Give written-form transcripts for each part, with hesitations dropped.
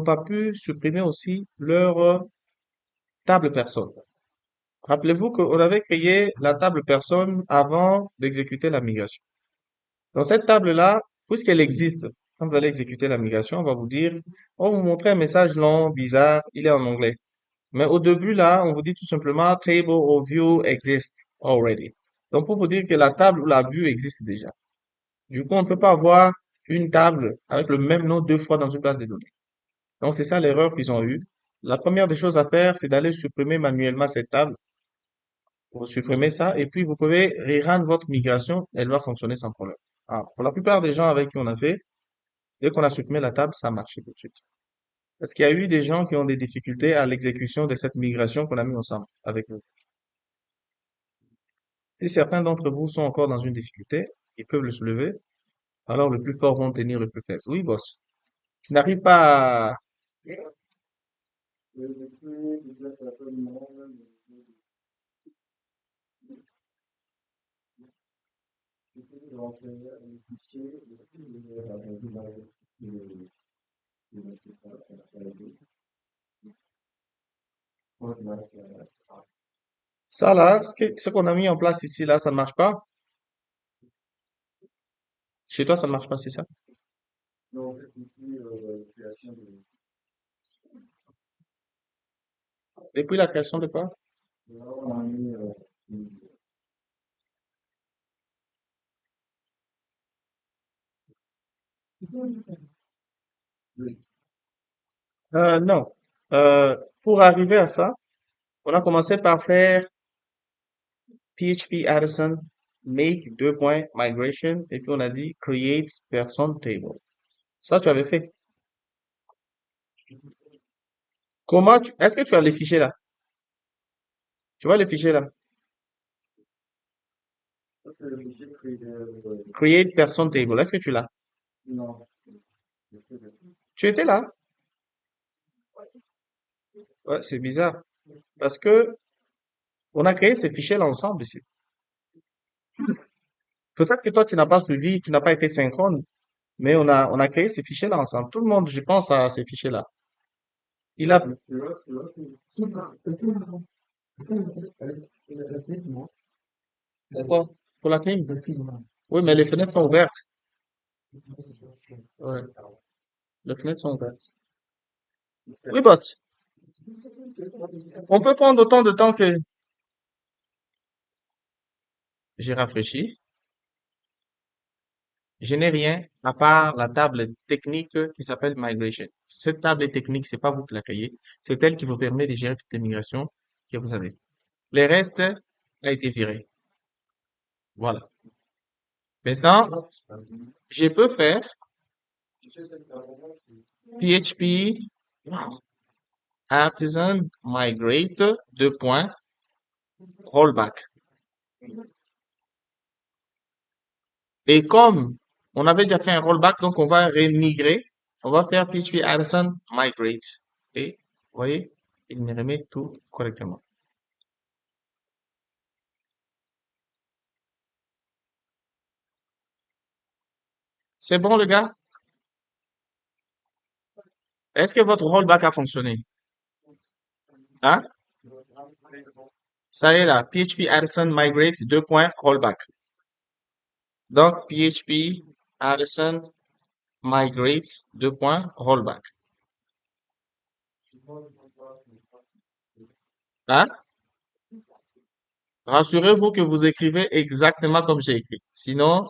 pas pu supprimer aussi leur table personne. Rappelez-vous qu'on avait créé la table personne avant d'exécuter la migration. Dans cette table-là, puisqu'elle existe, quand vous allez exécuter la migration, on va vous dire, on va vous montrer un message long, bizarre, il est en anglais. Mais au début, là, on vous dit tout simplement table or view exists already. Donc, pour vous dire que la table ou la vue existe déjà. Du coup, on ne peut pas avoir une table avec le même nom deux fois dans une base de données. Donc, c'est ça l'erreur qu'ils ont eue. La première des choses à faire, c'est d'aller supprimer manuellement cette table. Vous supprimez ça et puis vous pouvez rerun votre migration. Elle va fonctionner sans problème. Ah, pour la plupart des gens avec qui on a fait, dès qu'on a supprimé la table, ça a marché tout de suite. Parce qu'il y a eu des gens qui ont des difficultés à l'exécution de cette migration qu'on a mis ensemble avec nous. Si certains d'entre vous sont encore dans une difficulté, ils peuvent le soulever. Alors le plus fort vont tenir le plus faible. Oui, boss. Tu n'arrives pas à... Ça là, ce qu'on a mis en place ici, là, ça ne marche pas. Chez toi, ça ne marche pas, c'est ça? Depuis la création de quoi? Non. Pour arriver à ça, on a commencé par faire PHP Addison make deux points migration et puis on a dit create person table. Ça, tu avais fait. Est-ce que tu as les fichiers là? Tu vois les fichiers là? Create person table. Est-ce que tu l'as? Tu étais là? Ouais, c'est bizarre. Parce que on a créé ces fichiers là ensemble ici. Peut-être que toi, tu n'as pas suivi, tu n'as pas été synchrone, mais on a créé ces fichiers là ensemble. Tout le monde, je pense à ces fichiers là. Il a, pourquoi? Pour la clim? Oui, mais les fenêtres sont ouvertes. Ouais, les fenêtres sont ouvertes. Oui, boss. On peut prendre autant de temps que j'ai rafraîchi. Je n'ai rien à part la table technique qui s'appelle Migration. Cette table technique, c'est pas vous qui la créez. C'est elle qui vous permet de gérer toutes les migrations que vous avez. Le reste a été viré. Voilà. Maintenant, je peux faire PHP artisan migrate deux points rollback. Et comme on avait déjà fait un rollback, donc on va remigrer. On va faire PHP artisan migrate. Et, vous voyez, il me remet tout correctement. C'est bon, le gars? Est-ce que votre rollback a fonctionné? Hein? Ça y est là, PHP Addison migrate deux points rollback. Donc, PHP Addison migrate deux points rollback. Hein? Rassurez-vous que vous écrivez exactement comme j'ai écrit. Sinon,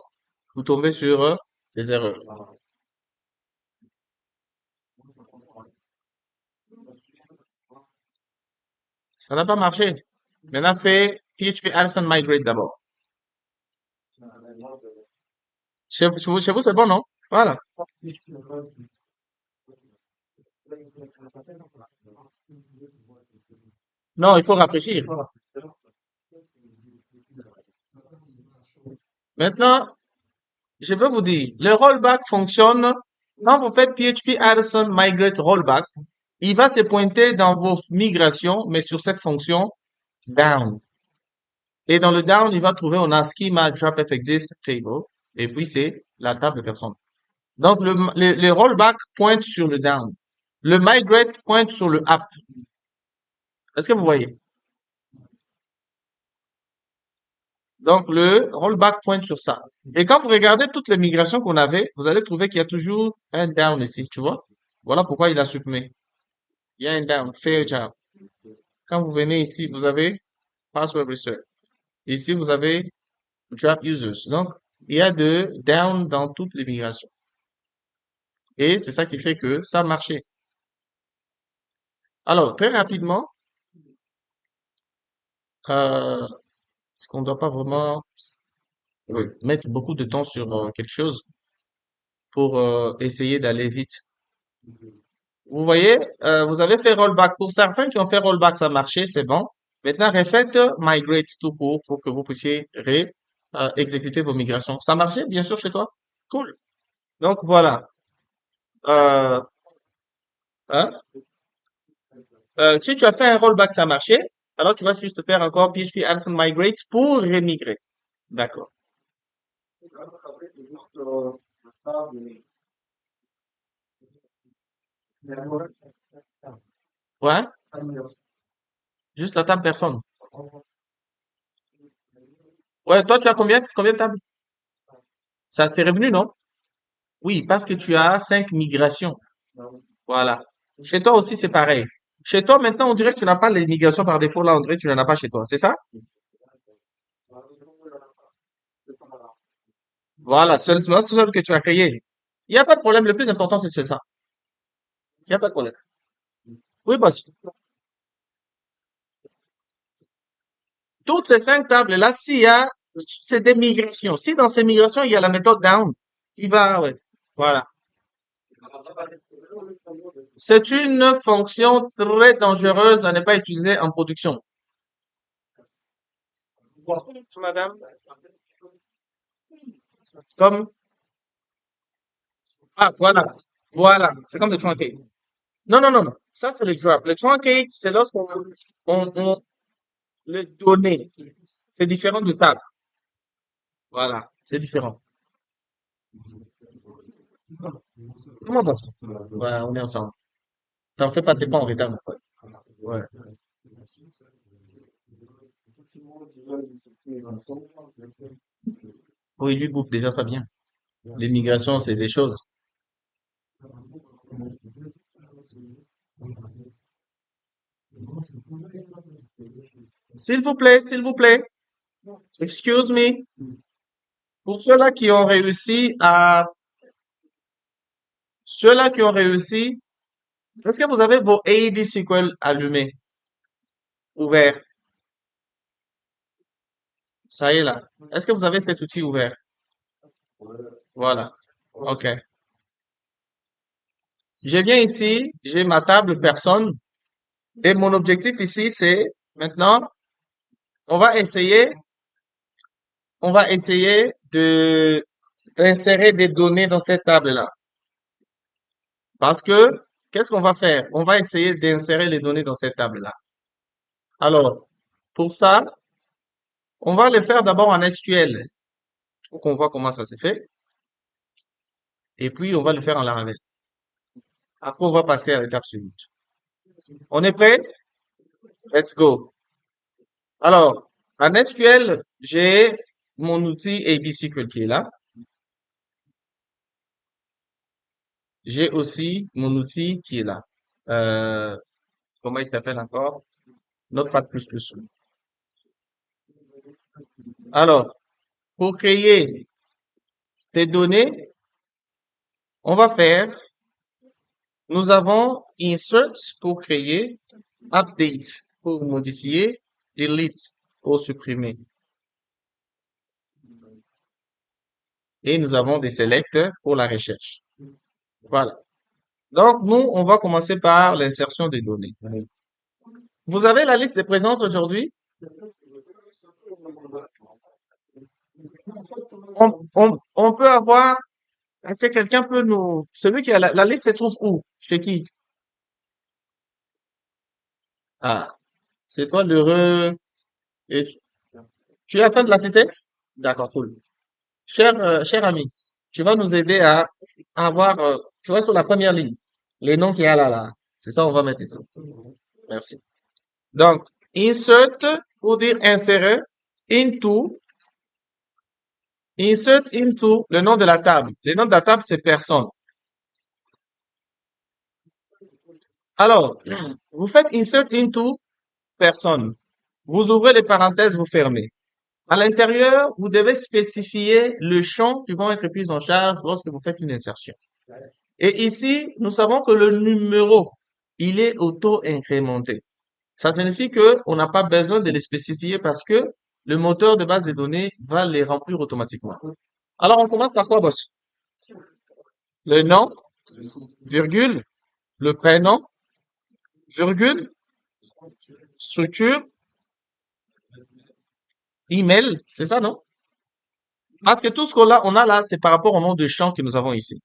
vous tombez sur des erreurs. Ça n'a pas marché. Maintenant, fais PHP Addison migrate d'abord. Chez vous, c'est bon, non? Voilà. Non, il faut rafraîchir. Maintenant, je vais vous dire, le rollback fonctionne quand vous faites PHP Addison migrate rollback. Il va se pointer dans vos migrations, mais sur cette fonction down. Et dans le down, il va trouver on a schema drop fexist table. Et puis c'est la table de personne. Donc le rollback pointe sur le down. Le migrate pointe sur le app. Est-ce que vous voyez? Donc, le rollback pointe sur ça. Et quand vous regardez toutes les migrations qu'on avait, vous allez trouver qu'il y a toujours un down ici, tu vois? Voilà pourquoi il a supprimé. Il y a un down, fair job. Quand vous venez ici, vous avez password reset. Ici, vous avez drop users. Donc, il y a de down dans toutes les migrations. Et c'est ça qui fait que ça a marché. Alors, très rapidement, est-ce qu'on ne doit pas vraiment mettre beaucoup de temps sur quelque chose pour essayer d'aller vite? Vous voyez, vous avez fait rollback. Pour certains qui ont fait rollback, ça a marché, c'est bon. Maintenant, refaites migrate tout court pour que vous puissiez exécuter vos migrations. Ça a marché, bien sûr, chez toi? Cool. Donc, voilà. Euh, hein? Si tu as fait un rollback, ça a marché, alors tu vas juste faire encore PHP Alison Migrate pour remigrer. D'accord. Ouais? Juste la table personne. Ouais, toi, tu as combien de tables? Ça, c'est revenu, non? Oui, parce que tu as 5 migrations. Voilà. Chez toi aussi, c'est pareil. Chez toi, maintenant, on dirait que tu n'as pas les migrations par défaut. Là, on dirait que tu n'en as pas chez toi. C'est ça? Voilà, seulement seul que tu as créé. Il n'y a pas de problème. Le plus important, c'est ça. Il n'y a pas de problème. Oui, parce que toutes ces 5 tables-là, s'il y a, c'est des migrations. Si dans ces migrations, il y a la méthode down, il va, ouais. Voilà. C'est une fonction très dangereuse à ne pas utiliser en production. Madame, comme, ah, voilà. Voilà. C'est comme le truncate. Non, non, non, non. Ça, c'est le drop. Le truncate, c'est lorsqu'on, on le donner. C'est différent de table. Voilà. C'est différent. Comment bon? Ouais, on est ensemble. T'en fais pas, t'es pas en retard, mon pote. Ouais. Oui, lui bouffe déjà ça bien. L'immigration, c'est des choses. S'il vous plaît, s'il vous plaît. Excuse me. Pour ceux-là qui ont réussi, est-ce que vous avez vos AED SQL allumés, ouverts? Ça y est là. Est-ce que vous avez cet outil ouvert? Voilà. OK. Je viens ici, j'ai ma table personne et mon objectif ici, c'est maintenant, on va essayer, on va essayer de d'insérer des données dans cette table-là. Parce que, qu'est-ce qu'on va faire? On va essayer d'insérer les données dans cette table-là. Alors, pour ça, on va le faire d'abord en SQL pour qu'on voit comment ça se fait. Et puis, on va le faire en Laravel. Après, on va passer à l'étape suivante. On est prêt? Let's go. Alors, en SQL, j'ai mon outil ABSQL qui est là. J'ai aussi mon outil qui est là. Euh, comment il s'appelle encore? Notepad++. Alors, pour créer des données, on va faire, nous avons insert pour créer, update pour modifier, delete pour supprimer. Et nous avons des select pour la recherche. Voilà. Donc, nous, on va commencer par l'insertion des données. Vous avez la liste des présences aujourd'hui? On peut avoir, est-ce que quelqu'un peut nous, celui qui a la liste se trouve où? Chez qui? Ah, c'est toi l'heureux. Et tu es en train de la citer? D'accord, cool. Cher ami, tu vas nous aider à avoir, tu vois, sur la première ligne. Les noms qu'il y a là, là. C'est ça, on va mettre ici. Merci. Donc, insert, pour dire insérer, into, insert into, le nom de la table. Le nom de la table, c'est personne. Alors, vous faites insert into personne. Vous ouvrez les parenthèses, vous fermez. À l'intérieur, vous devez spécifier le champ qui vont être pris en charge lorsque vous faites une insertion. Et ici, nous savons que le numéro, il est auto-incrémenté. Ça signifie que on n'a pas besoin de les spécifier parce que le moteur de base de données va les remplir automatiquement. Alors, on commence par quoi, boss? Le nom, virgule, le prénom, virgule, structure, email, c'est ça, non? Parce que tout ce on a là, c'est par rapport au nom de champ que nous avons ici.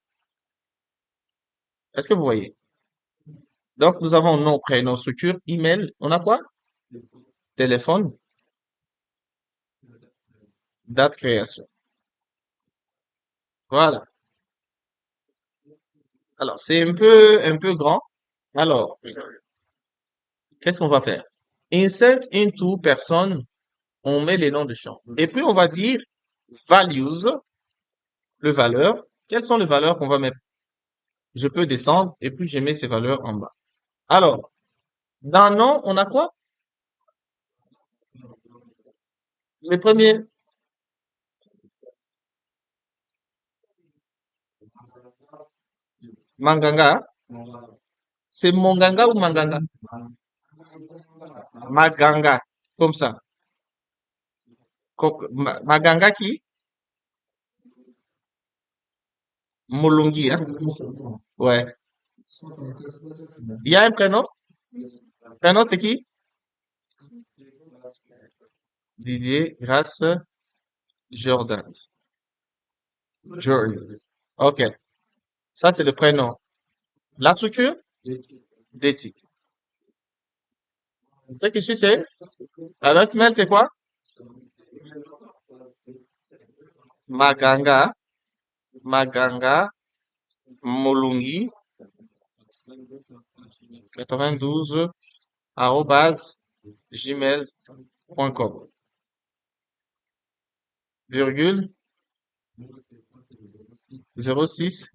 Est-ce que vous voyez? Donc, nous avons nom, prénom, structure, email. On a quoi? Téléphone, date création. Voilà. Alors, c'est un peu grand. Alors, qu'est-ce qu'on va faire? Insert into personne, on met les noms de champs. Et puis, on va dire values, le valeur. Quelles sont les valeurs qu'on va mettre? Je peux descendre et puis je mets ces valeurs en bas. Alors, dans nom, on a quoi? Le premier, Manganga. C'est Monganga ou Manganga? Maganga, comme ça. Maganga qui? Molungi, hein? Ouais. Il y a un prénom? Prénom, c'est qui? Didier, Grace, Jordan. Jordan. OK. Ça, c'est le prénom. La structure? D'éthique. Ce qui suit, c'est? L'adresse mail, c'est quoi? Maganga, Maganga, Molungi, 92, arrobase, gmail.com. Virgule, 06,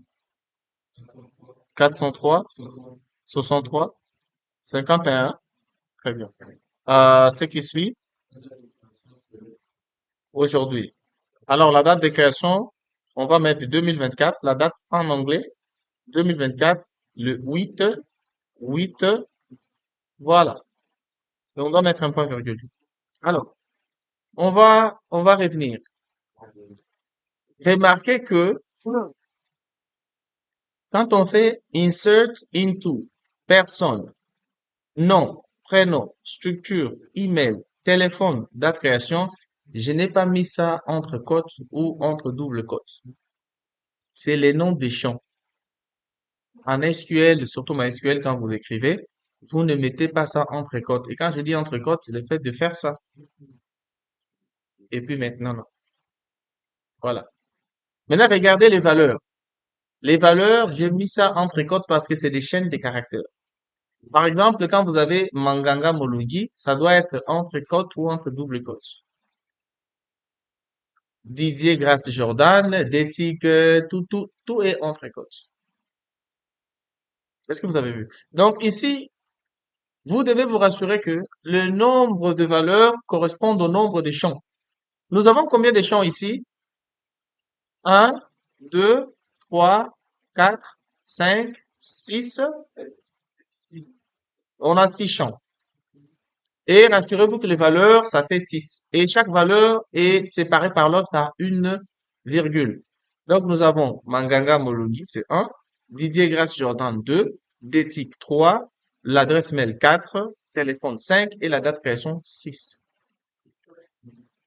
403, 63, 51. Très bien. Ce qui suit, aujourd'hui. Alors, la date de création, on va mettre 2024, la date en anglais, 2024, le 8, voilà. Et on doit mettre un point virgule. Alors, on va revenir. Remarquez que quand on fait insert into, personne, nom, prénom, structure, email, téléphone, date création, je n'ai pas mis ça entre cotes ou entre double cotes. C'est les noms des champs. En SQL, surtout MySQL, quand vous écrivez, vous ne mettez pas ça entre cotes. Et quand je dis entre cotes, c'est le fait de faire ça. Et puis maintenant, non. Voilà. Maintenant, regardez les valeurs. Les valeurs, j'ai mis ça entre cotes parce que c'est des chaînes de caractères. Par exemple, quand vous avez Manganga Molungi, ça doit être entre cotes ou entre double cotes. Didier Grace Jordan, d'éthique, tout est entre cotes. Est-ce que vous avez vu? Donc ici, vous devez vous rassurer que le nombre de valeurs correspond au nombre de champs. Nous avons combien de champs ici? Un, 2, 3, 4, 5, 6. On a 6 champs. Et rassurez-vous que les valeurs, ça fait 6. Et chaque valeur est séparée par l'autre à une virgule. Donc, nous avons Manganga Molungi, c'est 1. Didier Grace Jordan, 2. D'éthique, 3. L'adresse mail, 4. Téléphone, 5. Et la date de création, 6.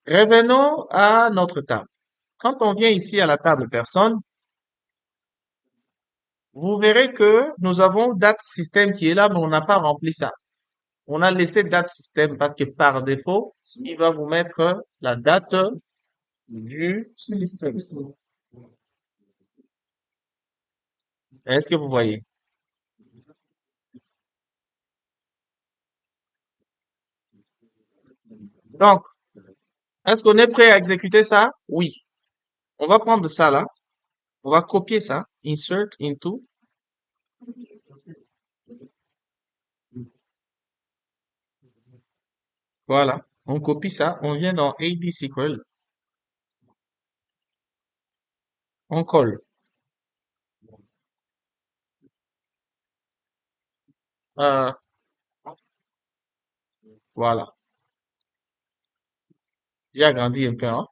Revenons à notre table. Quand on vient ici à la table personne, vous verrez que nous avons date système qui est là, mais on n'a pas rempli ça. On a laissé date système parce que par défaut, il va vous mettre la date du système. Est-ce que vous voyez? Donc, est-ce qu'on est prêt à exécuter ça? Oui. On va prendre ça là. On va copier ça. Insert into. Voilà. On copie ça. On vient dans AD SQL. On colle. Euh, voilà. J'ai agrandi un peu, hein.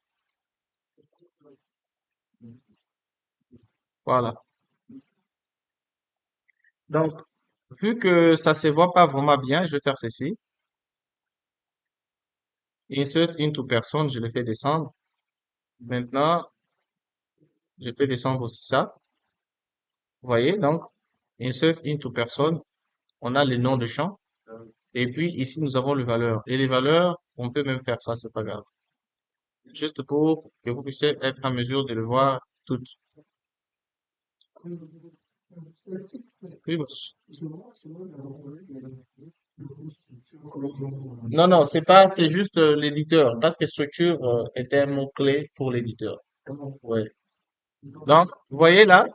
Voilà. Donc, vu que ça se voit pas vraiment bien, je vais faire ceci. Insert into personne, je le fais descendre. Maintenant, je fais descendre aussi ça. Vous voyez, donc, insert into personne, on a les noms de champs. Et puis, ici, nous avons les valeurs. Et les valeurs, on peut même faire ça, c'est pas grave. Juste pour que vous puissiez être en mesure de le voir toutes. Oui, boss. Non, non, c'est pas, c'est juste l'éditeur. Parce que structure était un mot-clé pour l'éditeur. Ouais. Donc, vous voyez là,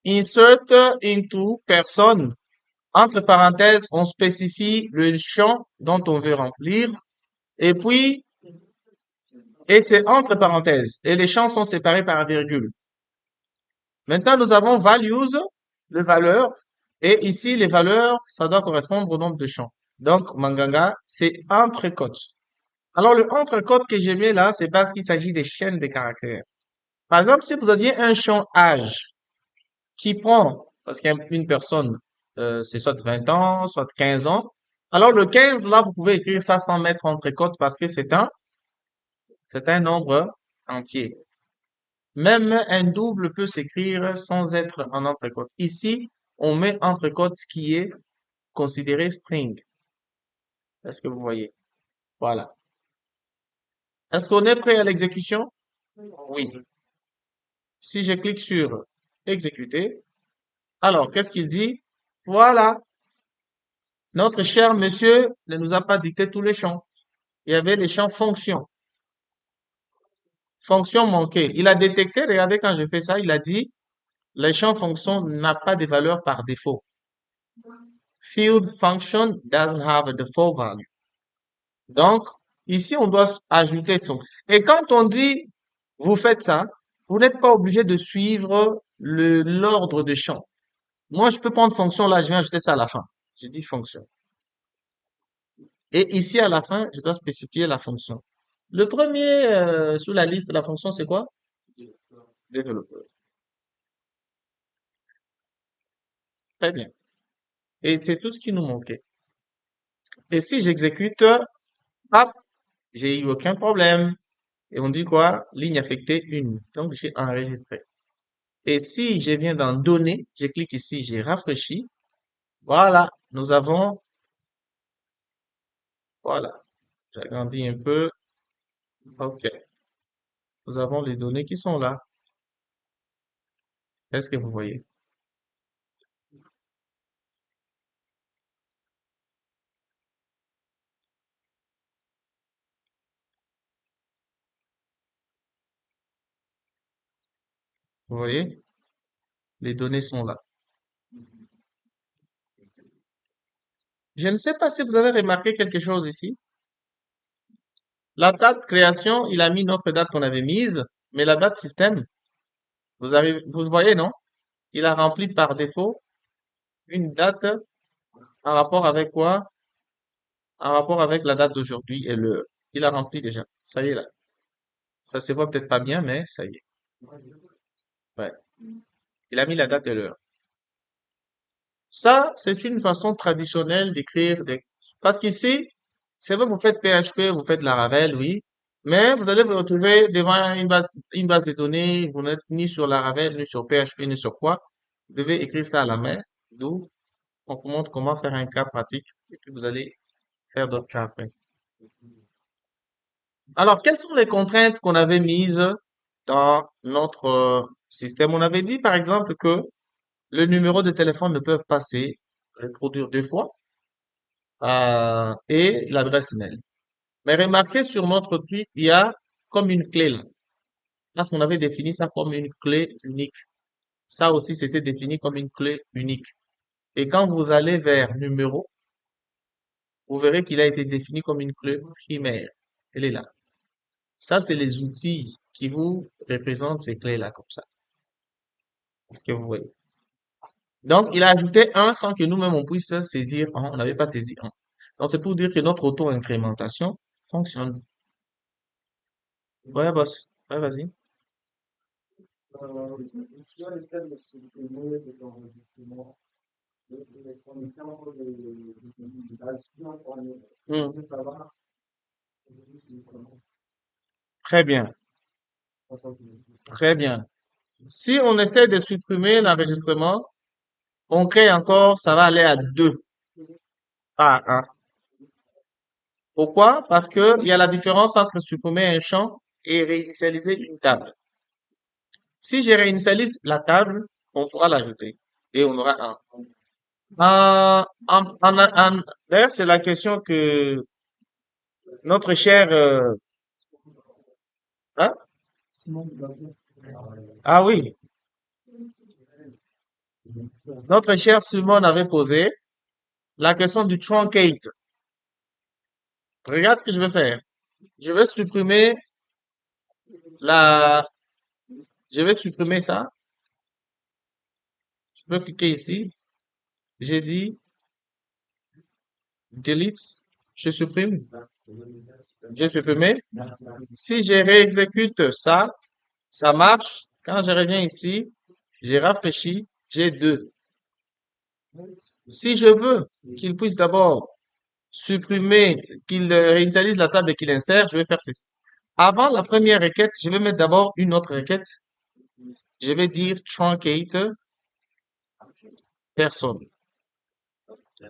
insert into personne. Entre parenthèses, on spécifie le champ dont on veut remplir. Et puis, et c'est entre parenthèses. Et les champs sont séparés par un virgule. Maintenant, nous avons values, les valeurs. Et ici, les valeurs, ça doit correspondre au nombre de champs. Donc, Manganga, c'est entre-cotes. Alors, le entre-cotes que j'ai mis là, c'est parce qu'il s'agit des chaînes de caractères. Par exemple, si vous aviez un champ âge qui prend, parce qu'une personne, c'est soit 20 ans, soit 15 ans, alors le 15, là, vous pouvez écrire ça sans mettre entre-cotes parce que c'est un nombre entier. Même un double peut s'écrire sans être en entre-cotes. Ici, on met entre-cotes ce qui est considéré string. Est-ce que vous voyez? Voilà. Est-ce qu'on est prêt à l'exécution? Oui. Si je clique sur exécuter, alors qu'est-ce qu'il dit? Voilà. Notre cher monsieur ne nous a pas dicté tous les champs. Il y avait les champs fonctions. Fonction manquée. Il a détecté, regardez quand je fais ça, il a dit, les champs fonctions n'a pas de valeur par défaut. Field function doesn't have a default value. Donc, ici, on doit ajouter son. Et quand on dit, vous faites ça, vous n'êtes pas obligé de suivre l'ordre de champ. Moi, je peux prendre fonction, là, je viens ajouter ça à la fin. Je dis fonction. Et ici, à la fin, je dois spécifier la fonction. Le premier sous la liste de la fonction, c'est quoi? Développeur. Très bien. Et c'est tout ce qui nous manquait. Et si j'exécute, hop, j'ai eu aucun problème. Et on dit quoi? Ligne affectée 1. Donc, j'ai enregistré. Et si je viens dans données, je clique ici, j'ai rafraîchi. Voilà, nous avons, voilà, j'agrandis un peu. OK. Nous avons les données qui sont là. Est-ce que vous voyez? Vous voyez? Les données sont là. Je ne sais pas si vous avez remarqué quelque chose ici. La date création, il a mis notre date qu'on avait mise, mais la date système, vous voyez, non? Il a rempli par défaut une date en rapport avec quoi? En rapport avec la date d'aujourd'hui et l'heure. Il a rempli déjà. Ça y est là. Ça se voit peut-être pas bien, mais ça y est. Ouais. Il a mis la date et l'heure. Ça, c'est une façon traditionnelle d'écrire des... Parce qu'ici, c'est vrai, vous faites PHP, vous faites Laravel, oui, mais vous allez vous retrouver devant une base de données, vous n'êtes ni sur Laravel, ni sur PHP, ni sur quoi. Vous devez écrire ça à la main, d'où on vous montre comment faire un cas pratique, et puis vous allez faire d'autres cas après. Alors, quelles sont les contraintes qu'on avait mises dans notre système? On avait dit, par exemple, que le numéro de téléphone ne peut pas se reproduire deux fois, et l'adresse mail. Mais remarquez sur notre truc, il y a comme une clé là. Parce qu'on avait défini ça comme une clé unique. Ça aussi, c'était défini comme une clé unique. Et quand vous allez vers numéro, vous verrez qu'il a été défini comme une clé primaire. Elle est là. Ça, c'est les outils qui vous représentent ces clés-là comme ça. Est-ce que vous voyez? Donc, il a ajouté un sans que nous-mêmes on puisse saisir un. On n'avait pas saisi un. Donc, c'est pour dire que notre auto-incrémentation fonctionne. Ouais, boss. Ouais, vas-y. Hmm. Très bien. Très bien. Si on essaie de supprimer l'enregistrement, on crée encore, ça va aller à 2, pas à 1. Pourquoi? Parce que il y a la différence entre supprimer un champ et réinitialiser une table. Si je réinitialise la table, on pourra l'ajouter et on aura un. D'ailleurs, c'est la question que notre cher, hein? Ah oui, notre cher Simon avait posé la question du truncate. Regarde ce que je vais faire. Je vais supprimer la, je vais supprimer ça. Je peux cliquer ici. J'ai dit delete. Je supprime. J'ai supprimé. Si je réexécute ça, ça marche. Quand je reviens ici, j'ai rafraîchi. J'ai 2. Si je veux qu'il puisse d'abord supprimer, qu'il réinitialise la table et qu'il insère, je vais faire ceci. Avant la première requête, je vais mettre d'abord une autre requête. Je vais dire truncate personne,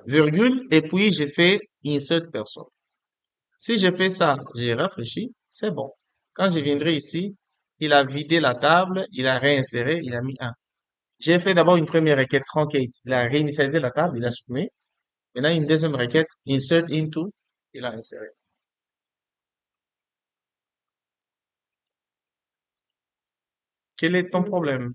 virgule, et puis j'ai fait insert personne. Si je fais ça, j'ai rafraîchi, c'est bon. Quand je viendrai ici, il a vidé la table, il a réinséré, il a mis un. J'ai fait d'abord une première requête truncate, il a réinitialisé la table, il a supprimé. Maintenant, une deuxième requête, insert into, il a inséré. Quel est ton problème?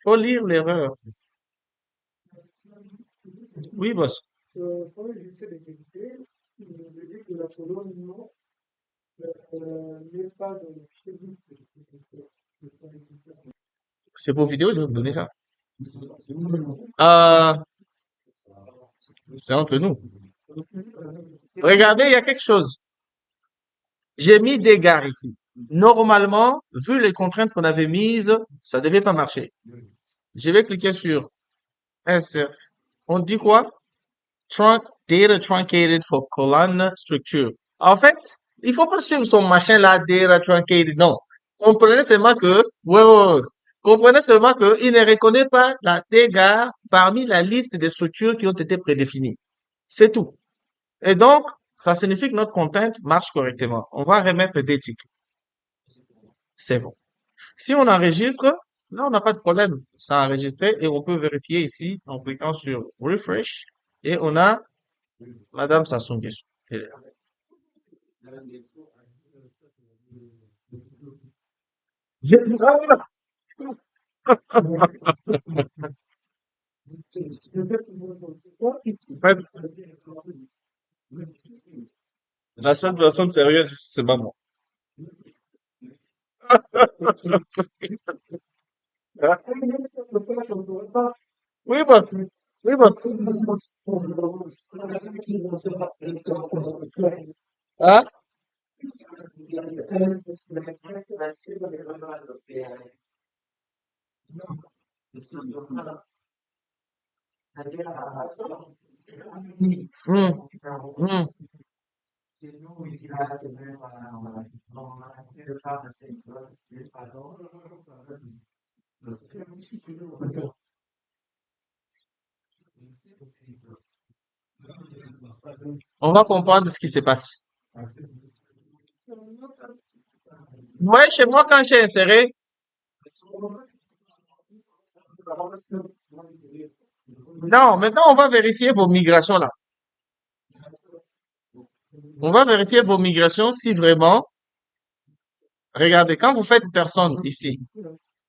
Faut lire l'erreur. Oui, boss. C'est vos vidéos, je vais vous donner ça. Euh, c'est entre nous. Regardez, il y a quelque chose. J'ai mis des gares ici. Normalement, vu les contraintes qu'on avait mises, ça devait pas marcher. Je vais cliquer sur insert. On dit quoi? Data truncated for column structure. En fait, il faut pas suivre son machin là, data truncated. Non. Comprenez seulement que, ouais. Comprenez seulement que il ne reconnaît pas la dégâts parmi la liste des structures qui ont été prédéfinies. C'est tout. Et donc, ça signifie que notre content marche correctement. On va remettre des tickets. C'est bon. Si on enregistre, là, on n'a pas de problème. Ça a enregistré et on peut vérifier ici en cliquant sur refresh et on a Madame Sassou Nguesso. Elle est là. En fait, la seule personne sérieuse, c'est maman. Oui, boss. Oui, boss. Hein? Hmm, hmm. On va comprendre ce qui se passe. Ouais, chez moi, quand j'ai inséré, non, maintenant, on va vérifier vos migrations là. On va vérifier vos migrations si vraiment, regardez, quand vous faites personne ici,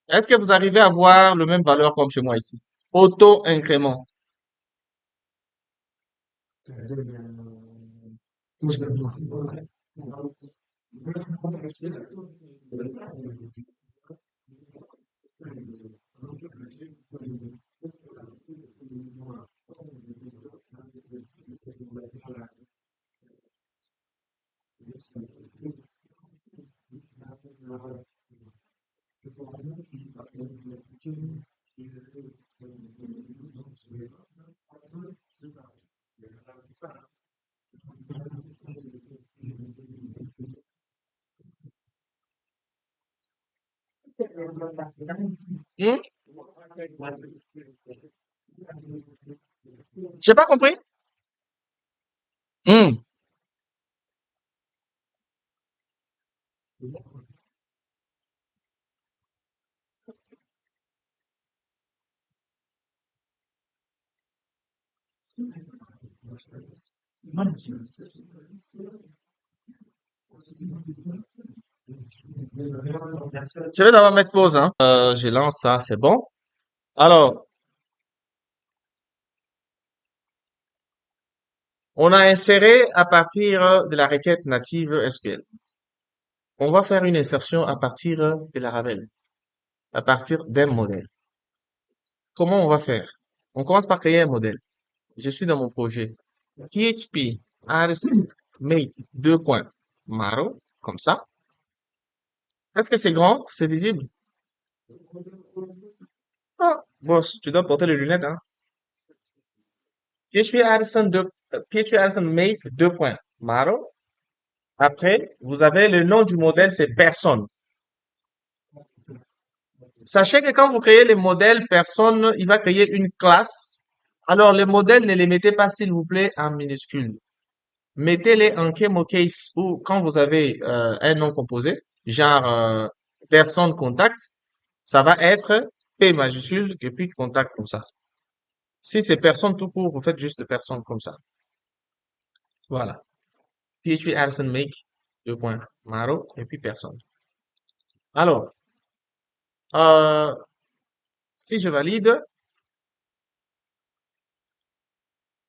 est-ce que vous arrivez à voir le même valeur comme chez moi ici? Auto-incrément. Hmm? J'ai pas compris? Hmm. Je vais d'abord mettre pause, hein. Je lance ça, c'est bon. Alors, on a inséré à partir de la requête native SQL. On va faire une insertion à partir de la Ravel, à partir d'un modèle. Comment on va faire? On commence par créer un modèle. Je suis dans mon projet. PHP, make, deux points, Maro, comme ça. Est-ce que c'est grand? C'est visible? Ah, boss, tu dois porter les lunettes, hein? PHP Addison 2, PHP Addison make, deux points, Maro. Après, vous avez le nom du modèle, c'est personne. Sachez que quand vous créez les modèles personne, il va créer une classe. Alors, les modèles, ne les mettez pas, s'il vous plaît, en minuscules. Mettez-les en case ou quand vous avez un nom composé, genre personne contact, ça va être P majuscule et puis contact comme ça. Si c'est personne tout court, vous faites juste personne comme ça. Voilà. PHP Addison make, deux points, Maro et puis personne. Alors, euh, si je valide,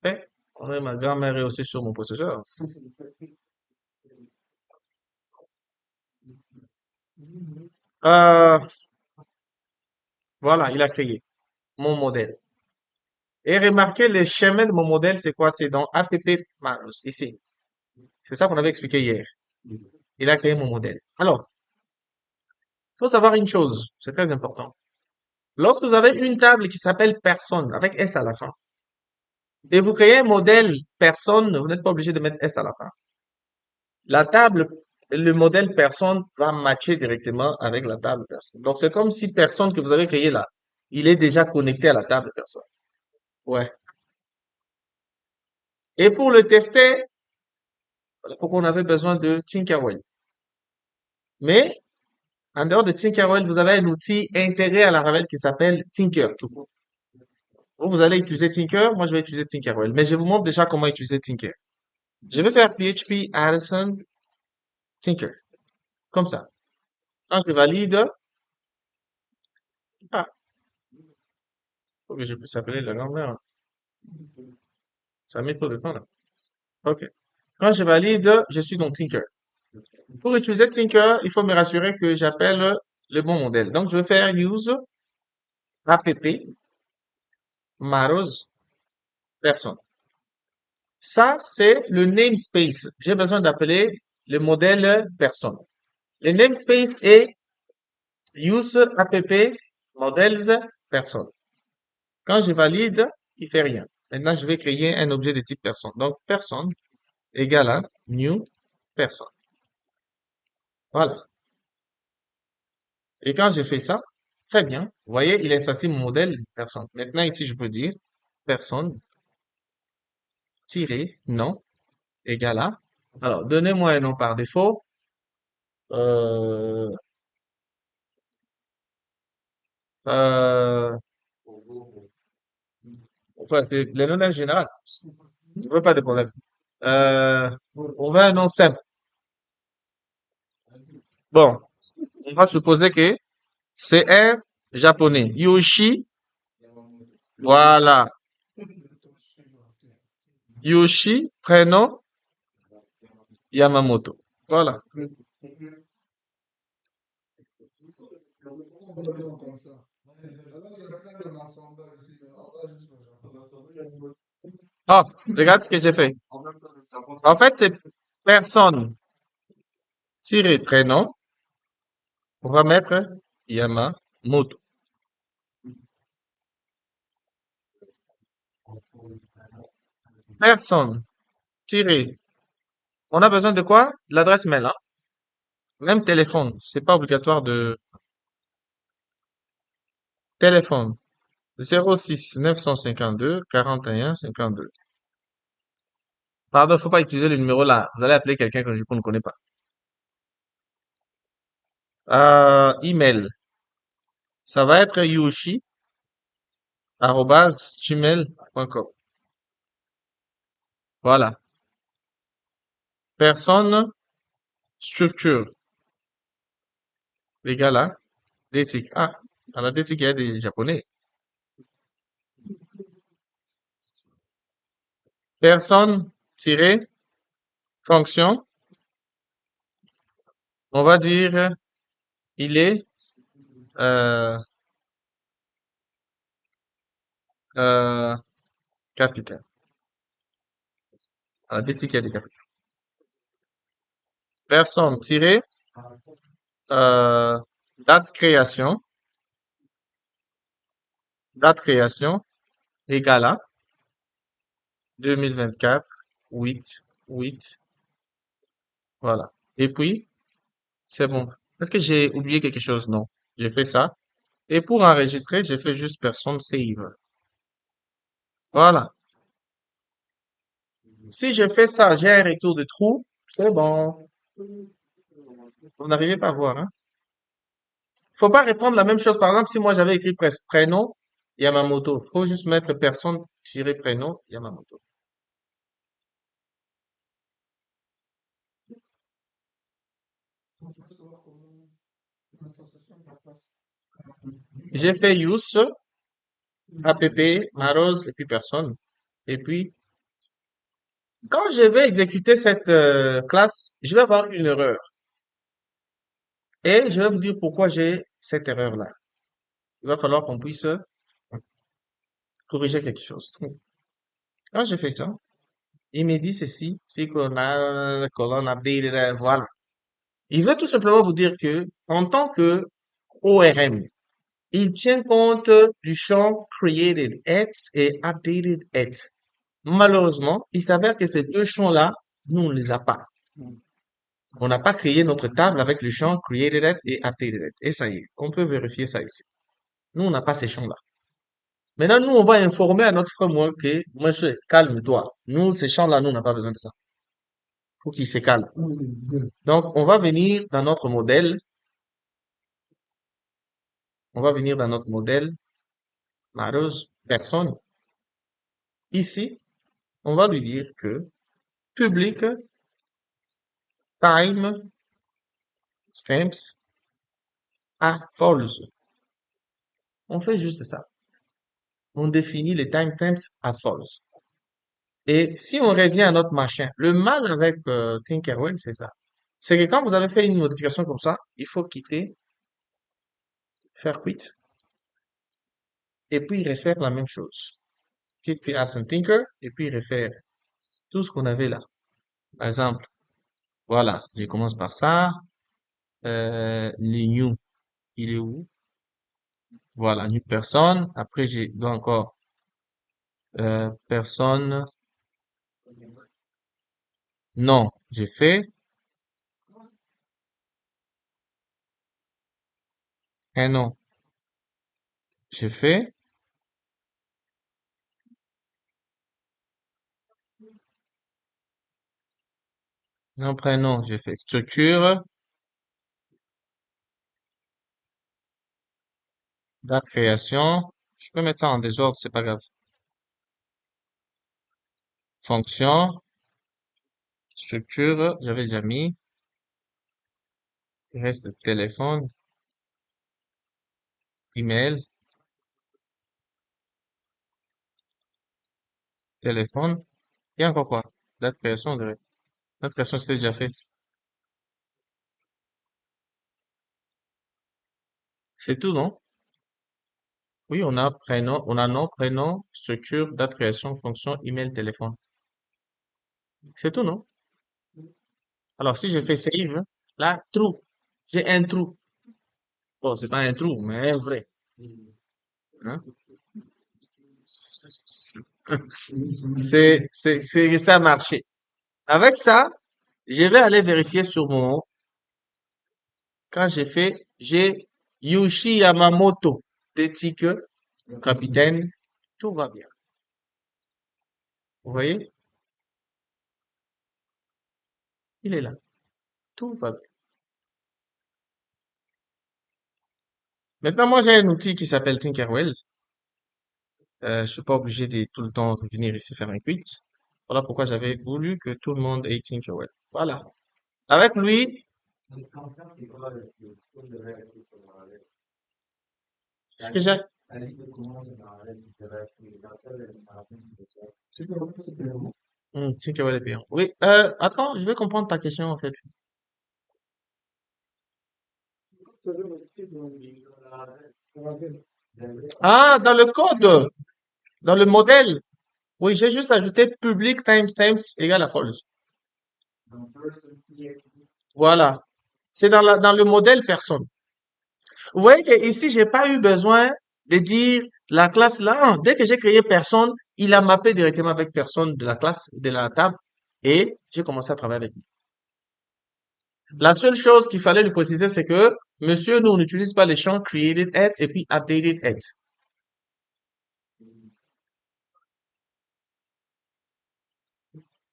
eh, ma grand-mère est aussi sur mon processeur. Euh, voilà, il a créé mon modèle. Et remarquez, le chemin de mon modèle, c'est quoi? C'est dans app Manus, ici. C'est ça qu'on avait expliqué hier. Il a créé mon modèle. Alors, il faut savoir une chose, c'est très important. Lorsque vous avez une table qui s'appelle personne, avec S à la fin, et vous créez un modèle personne, vous n'êtes pas obligé de mettre S à la fin. La table, le modèle personne va matcher directement avec la table personne. Donc, c'est comme si personne que vous avez créé là, il est déjà connecté à la table personne. Ouais. Et pour le tester, pourquoi on avait besoin de Tinkerwell. Mais, en dehors de Tinkerwell, vous avez un outil intégré à la Ravel qui s'appelle Tinker, tout court. Vous allez utiliser Tinker, moi je vais utiliser Tinkerwell. Mais je vous montre déjà comment utiliser Tinker. Je vais faire PHP Addison Tinker. Comme ça. Quand je valide, ah, faut que je puisse appeler la grand-mère. Ça met trop de temps là. OK. Quand je valide, je suis dans Tinker. Pour utiliser Tinker, il faut me rassurer que j'appelle le bon modèle. Donc, je vais faire use app maros personne. Ça, c'est le namespace. J'ai besoin d'appeler le modèle personne. Le namespace est use app models personne. Quand je valide, il fait rien. Maintenant, je vais créer un objet de type personne. Donc, personne égale à new personne. Voilà. Et quand j'ai fait ça, très bien. Vous voyez, il est assis mon modèle personne. Maintenant, ici, je peux dire personne tirer nom égale à. Alors, donnez-moi un nom par défaut. euh, euh, enfin, c'est les noms en général. Je veux pas de problème. On veut un nom simple. Bon, on va supposer que c'est un japonais. Yoshi, voilà. Yoshi, prénom, Yamamoto. Voilà. Oh, regarde ce que j'ai fait. En fait, c'est personne tiré prénom. On va mettre Yamamoto. Personne tiré. On a besoin de quoi? L'adresse mail, hein? Même téléphone. C'est pas obligatoire de téléphone. 06 952 41 52. Pardon, faut pas utiliser le numéro là. Vous allez appeler quelqu'un qu'on ne connaît pas. Email. Ça va être yoshi@gmail.com. Voilà. Personne, structure. Les gars là, d'éthique. Ah, dans la d'éthique, il y a des japonais. Personne, tiré, fonction. On va dire, il est, euh, euh, capitaine. Dans la d'éthique, il y a des capitaines. Personne, tiré, euh, date création. Date création, égale à 2024, 8, 8. Voilà. Et puis, c'est bon. Est-ce que j'ai oublié quelque chose? Non. J'ai fait ça. Et pour enregistrer, j'ai fait juste personne save. Voilà. Si je fais ça, j'ai un retour de trou. C'est bon. Vous n'arrivez pas à voir, hein? Faut pas répondre la même chose. Par exemple, si moi j'avais écrit prénom Yamamoto, faut juste mettre personne tiré prénom Yamamoto. J'ai fait use, app, marose et puis personne. Et puis, quand je vais exécuter cette classe, je vais avoir une erreur. Et je vais vous dire pourquoi j'ai cette erreur-là. Il va falloir qu'on puisse corriger quelque chose. Quand je fais ça, il me dit ceci, c'est qu'on a colonne updated, voilà. Il veut tout simplement vous dire que, en tant que ORM, il tient compte du champ created at et updated at. Malheureusement, il s'avère que ces deux champs-là, nous, on ne les a pas. On n'a pas créé notre table avec le champ created at et updated at. Et ça y est, on peut vérifier ça ici. Nous, on n'a pas ces champs-là. Maintenant, nous, on va informer à notre framework que, monsieur, calme-toi. Nous, ces champs-là, nous, on n'a pas besoin de ça. Faut qu'il se calme. Donc, on va venir dans notre modèle. On va venir dans notre modèle. Malheureuse personne. Ici, on va lui dire que public time stamps à false. On fait juste ça. On définit les timestamps à false. Et si on revient à notre machin, le mal avec Tinkerwell, c'est ça. C'est que quand vous avez fait une modification comme ça, il faut quitter, faire quit, et puis refaire la même chose. Quit puis as un tinker, et puis refaire tout ce qu'on avait là. Par exemple, voilà, je commence par ça. Les new, il est où? Voilà, new personne. Après, j'ai dois encore personne. Non, j'ai fait un nom. J'ai fait un prénom. J'ai fait structure. Date création. Je peux mettre ça en désordre, c'est pas grave. Fonction, structure, j'avais déjà mis. Il reste téléphone, email, téléphone. Et encore quoi? Date création, on dirait. Date création, c'était déjà fait. C'est tout, non? Oui, on a nom, prénom, structure, date création, fonction, email, téléphone. C'est tout, non? Alors, si je fais save, là, trou. J'ai un trou. Bon, c'est pas un trou, mais un vrai. Hein? Ça a marché. Avec ça, je vais aller vérifier sur quand j'ai Yushi Yamamoto, des tickets, capitaine, tout va bien. Vous voyez? Il est là. Tout va bien. Maintenant, moi, j'ai un outil qui s'appelle Tinkerwell. Je suis pas obligé de tout le temps venir ici faire un quiz. Voilà pourquoi j'avais voulu que tout le monde ait Tinkerwell. Voilà. Avec lui, ce que j'ai, Tinkerwell est payant. Oui, attends, je vais comprendre ta question, en fait. Ah, dans le code, dans le modèle. Oui, j'ai juste ajouté public timestamps égale à false. Voilà. C'est dans le modèle personne. Vous voyez que ici, j'ai pas eu besoin de dire la classe là. Ah, dès que j'ai créé personne, il a mappé directement avec personne de la classe, de la table, et j'ai commencé à travailler avec lui. La seule chose qu'il fallait lui préciser, c'est que, monsieur, nous, on n'utilise pas les champs created at et puis updated at.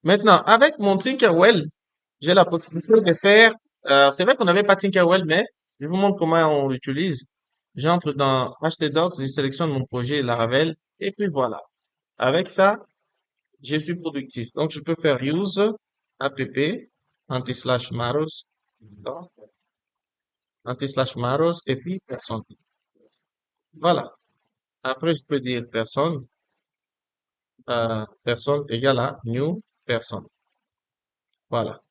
Maintenant, avec mon Tinkerwell, j'ai la possibilité de faire, c'est vrai qu'on n'avait pas Tinkerwell, mais je vous montre comment on l'utilise. J'entre dans htdocs, je sélectionne mon projet Laravel, et puis voilà. Avec ça, je suis productif. Donc, je peux faire use app anti-slash maros, anti-slash maros, et puis personne. Voilà. Après, je peux dire personne, personne égale à new personne. Voilà.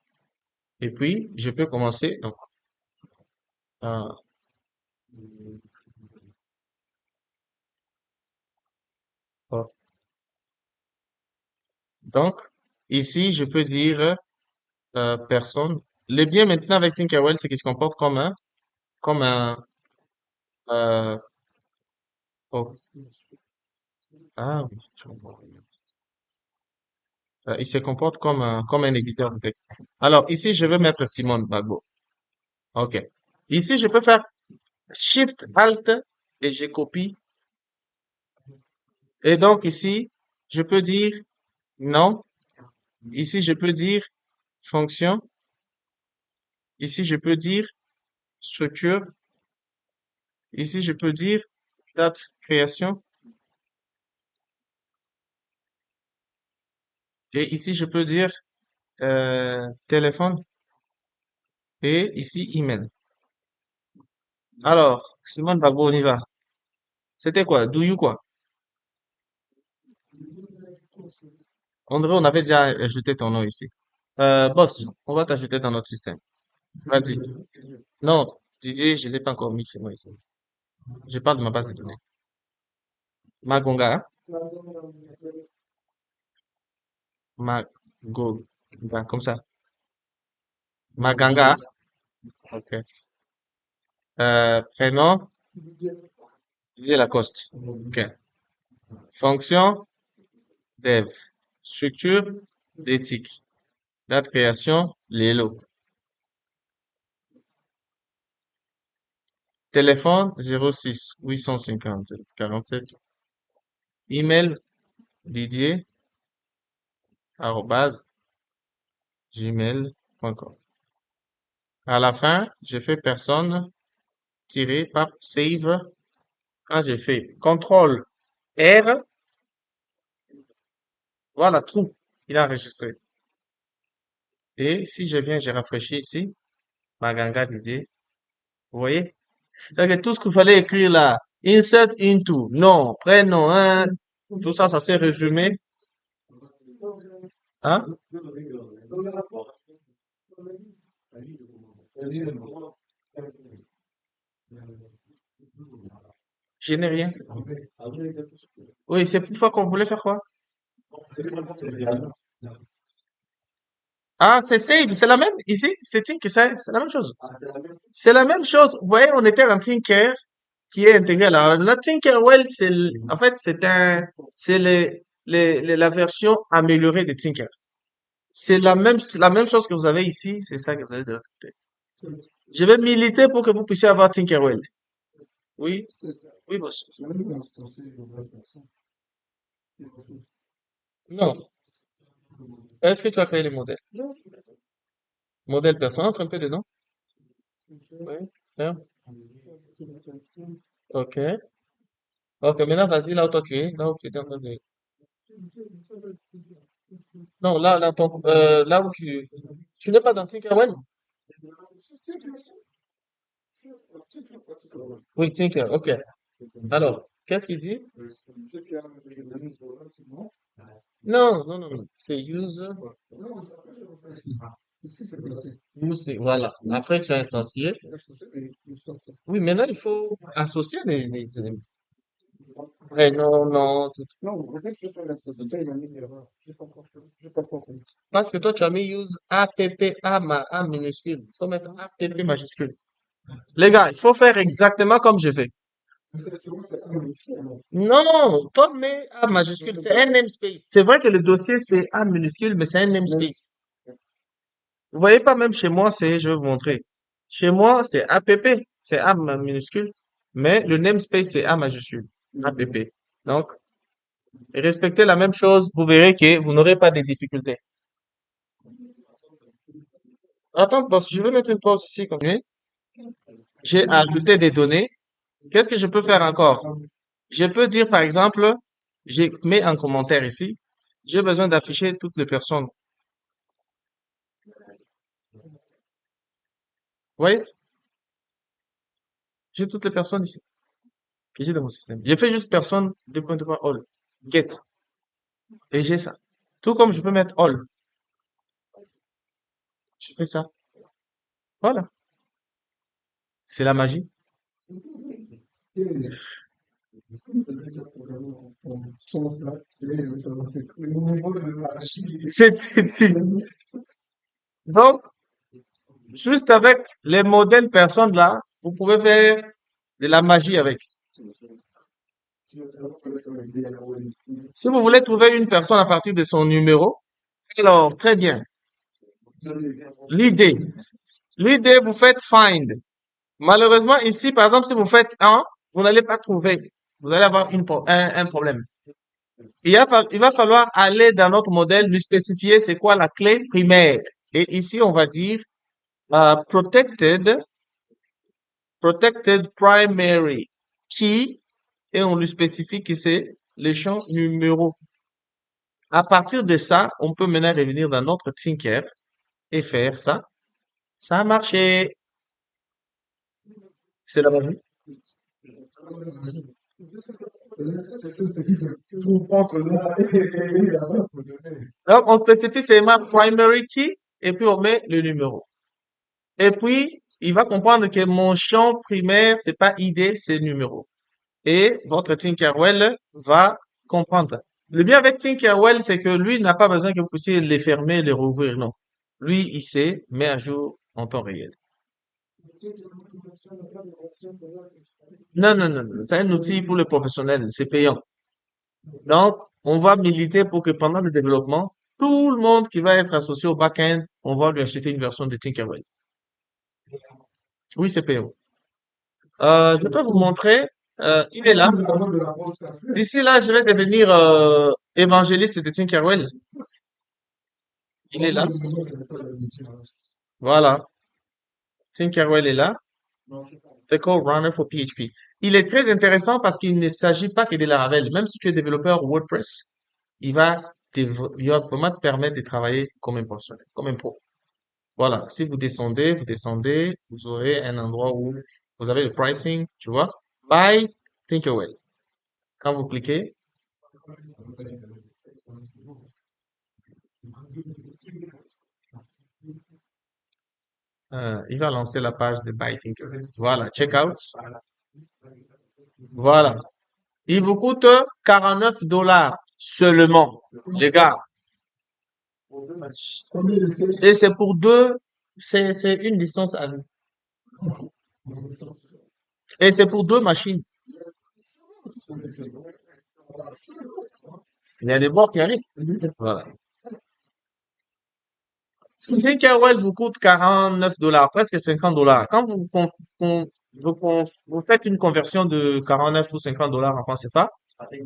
Et puis, je peux commencer. Donc, euh, oh. Donc, ici, je peux dire personne. Le bien maintenant avec Tinkerwell, c'est qu'il se comporte comme un, euh, oh, ah oui, je comprends. Il se comporte comme un éditeur de texte. Alors, ici, je vais mettre Simone Bagbo. OK. Ici, je peux faire Shift Alt et je copie. Et donc, ici, je peux dire non. Ici, je peux dire fonction. Ici, je peux dire structure. Ici, je peux dire date création. Et ici, je peux dire téléphone. Et ici, email. Alors, Simone Bagbo, on y va. C'était quoi? Do you quoi? André, on avait déjà ajouté ton nom ici. Boss, on va t'ajouter dans notre système. Vas-y. Non, Didier, je l'ai pas encore mis chez moi ici. Je parle de ma base de données. Magonga, Magonga, comme ça. Maganga, ok. Prénom, Didier Lacoste. Ok. Fonction, dev. Structure, d'éthique. Date création, Lélo. Téléphone, 06 850 47. Email, Didier, arrobase, gmail.com. À la fin, je fais personne tiré par save Quand j'ai fait CTRL R, voilà, true. Il a enregistré. Et si je viens, je rafraîchis ici, Maganga Didier, vous voyez? Donc, tout ce qu'il fallait écrire là, insert into, non, prénom, hein, tout ça, ça s'est résumé. Hein? Je n'ai rien. Oui, c'est pour ça qu'on voulait faire quoi? Ah, c'est save, c'est la même, ici, c'est Tinker, c'est la même chose. C'est la même chose. Vous voyez, on était dans Tinker, qui est intégré là. La Tinkerwell, en fait, c'est la version améliorée de Tinker. C'est la même chose que vous avez ici, c'est ça que vous avez de l'autre côté. Je vais militer pour que vous puissiez avoir Tinkerwell. Oui, oui, boss. Non. Est-ce que tu as créé les modèles? Modèle personne, entre un peu dedans. Oui. Hein? Ok. Ok, maintenant, vas-y là où toi tu es, là où tu étais en train de... Non, là où tu n'es pas dans Tinkerwell? Oui, Tinker, ok. Alors, qu'est-ce qu'il dit? Non, non, non, non. C'est voilà. Après, tu as instancié. Oui, maintenant, il faut associer les éléments. Prénom, nom, tout. Parce que toi, tu as mis use A minuscule. Il faut mettre APP majuscule. Les gars, il faut faire exactement comme je fais. Non, toi, mets A majuscule. C'est un namespace. C'est vrai que le dossier, c'est A minuscule, mais c'est un namespace. Vous voyez pas, même chez moi, je vais vous montrer. Chez moi, c'est APP. C'est minuscule. Mais le namespace, c'est A majuscule. APP. Donc, respectez la même chose. Vous verrez que vous n'aurez pas de difficultés. Attends, parce que je vais mettre une pause ici. J'ai ajouté des données. Qu'est-ce que je peux faire encore? Je peux dire, par exemple, j'ai mis un commentaire ici. J'ai besoin d'afficher toutes les personnes. Vous voyez? J'ai toutes les personnes ici que j'ai dans mon système. J'ai fait juste personne, deux points de point all. Get. Et j'ai ça. Tout comme je peux mettre all. Je fais ça. Voilà. C'est la magie. Donc, juste avec les modèles personnes là, vous pouvez faire de la magie avec. Si vous voulez trouver une personne à partir de son numéro, alors, très bien. L'idée. L'idée, vous faites find. Malheureusement, ici, par exemple, si vous faites un, vous n'allez pas trouver. Vous allez avoir un problème. Il va falloir aller dans notre modèle, lui spécifier c'est quoi la clé primaire. Et ici, on va dire protected primary key, et on lui spécifie que c'est le champ numéro. À partir de ça, on peut maintenant revenir dans notre Tinker et faire ça. Ça a marché. C'est la magie. Donc, on spécifie c'est ma primary key et puis on met le numéro. Et puis, il va comprendre que mon champ primaire, c'est pas ID, c'est numéro. Et votre Tinkerwell va comprendre. Le bien avec Tinkerwell, c'est que lui n'a pas besoin que vous puissiez les fermer, les rouvrir, non. Lui, il sait, met à jour en temps réel. Non, non, non, non. C'est un outil pour les professionnels, c'est payant. Donc, on va militer pour que pendant le développement, tout le monde qui va être associé au back-end, on va lui acheter une version de Tinkerwell. Oui, c'est payant. Je peux vous montrer. Il est là. D'ici là, je vais devenir évangéliste de Tinkerwell. Il est là. Voilà. Tinkerwell est là. Take runner for PHP. Il est très intéressant parce qu'il ne s'agit pas que de la Laravel. Même si tu es développeur WordPress, il va vraiment te permettre de travailler comme un professionnel, comme un pro. Voilà. Si vous descendez, vous aurez un endroit où vous avez le pricing, tu vois. Buy Thinkerwell. Quand vous cliquez, il va lancer la page de Buy Thinkerwell. Voilà. Checkout. Voilà. Il vous coûte 49 $ seulement, les gars. Et c'est pour deux, c'est une licence à vie. Et c'est pour deux machines. Il y a des bords qui arrivent. Voilà. Thinkerwell vous coûte 49 $, presque 50 $. Quand vous faites une conversion de 49 ou 50 $ en francs CFA,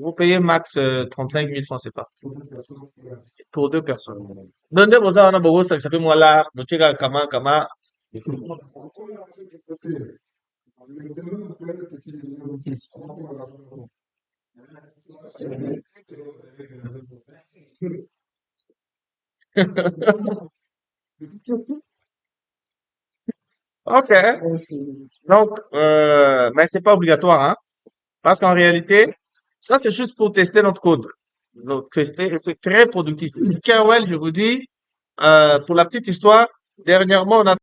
vous payez max 35 000 francs CFA pour deux personnes. Donde vos a una bogosa que s'appelle moi là, no chega kama. Ok. Donc, mais c'est pas obligatoire, hein. Parce qu'en réalité, ça c'est juste pour tester notre code. Donc, tester, et c'est très productif. Thinkerwell, je vous dis, pour la petite histoire, dernièrement, on a